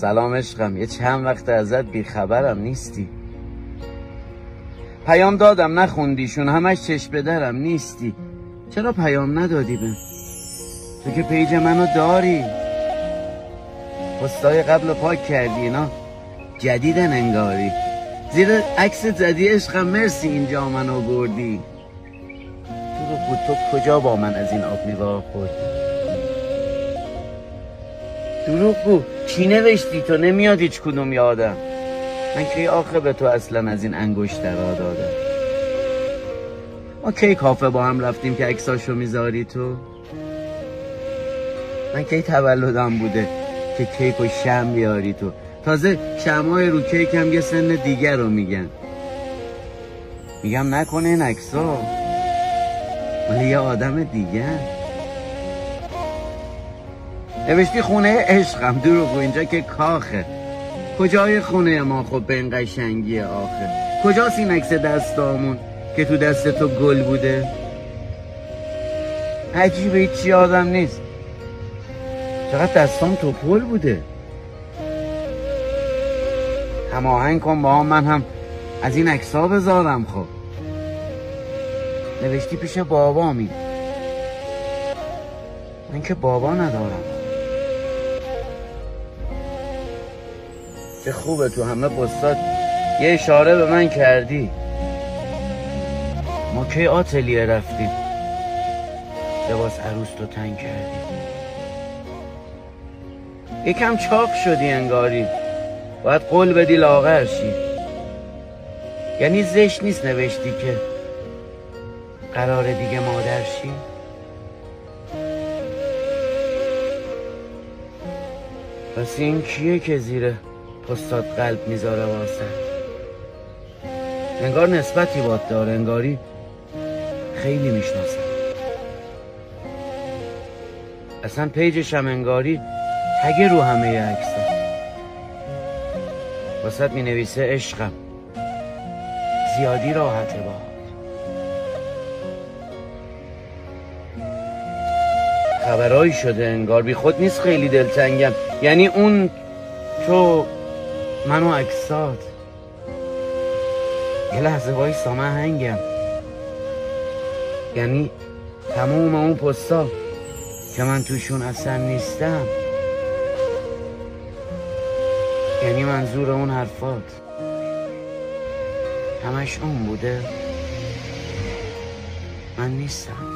سلام عشقم، یه چند وقت ازت بیخبرم نیستی. پیام دادم نخوندیشون، همش چشم به درم نیستی. چرا پیام ندادی به تو که پیج منو داری؟ پستای قبل پاک کردی، اینا جدیدن انگاری. زیر عکس زدی عشقم مرسی اینجا منو بردی. تو کجا با من از این آب نگاه خوردی؟ دروغگو چی نوشتی تو؟ نمیاد هیچ کدوم یادم. من کی آخه به تو اصلا از این انگشترها دادم؟ ما کی کافه با هم رفتیم که عکساشو میذاری تو؟ من کی تولدم بوده که کیک و شم بیاری تو؟ تازه شمعای رو کیکم یه سن دیگر رو میگن. میگم نکنه این عکسا مال یه آدم دیگه. نوشتی خونه عشقم، دروغگو اینجا که کاخه. کجای خونه ما خب به این قشنگی آخه؟ کجاست این عکس دستامون که تو دست تو گل بوده؟ عجیبه هیچی آدم نیست. چقدر دستام توپل بوده. هماهنگ کن با هم، من هم از این عکس‌ها بذارم. خب نوشتی پیش بابامی. من که بابا ندارم. چه خوبه تو همه پستات یه اشاره به من کردی. ما کی آتلیه رفتیم لباس عروس رو تنگ کردی؟ یکم چاق شدی انگاری، باید قول بدی لاغر شی. یعنی زشت نیست نوشتی که قرار دیگه مادر شی؟ پس این کیه که زیر پستات قلب میذاره واسه؟ انگار نسبتی بات داره، انگاری خیلی میشناسه. اصلا پیجش هم انگاری تگه رو همه عکس‌ها. واسط می نویسه عشقم زیادی راحته باهات. خبرایی شده انگار، بی خود نیست خیلی دلتنگم. یعنی اون تو منو عکسات. یه لحظه وایسا من هنگم. یعنی تموم اون پستا که من توشون اصلا نیستم، یعنی منظور اون حرفات همش اون بوده؟ من نیستم.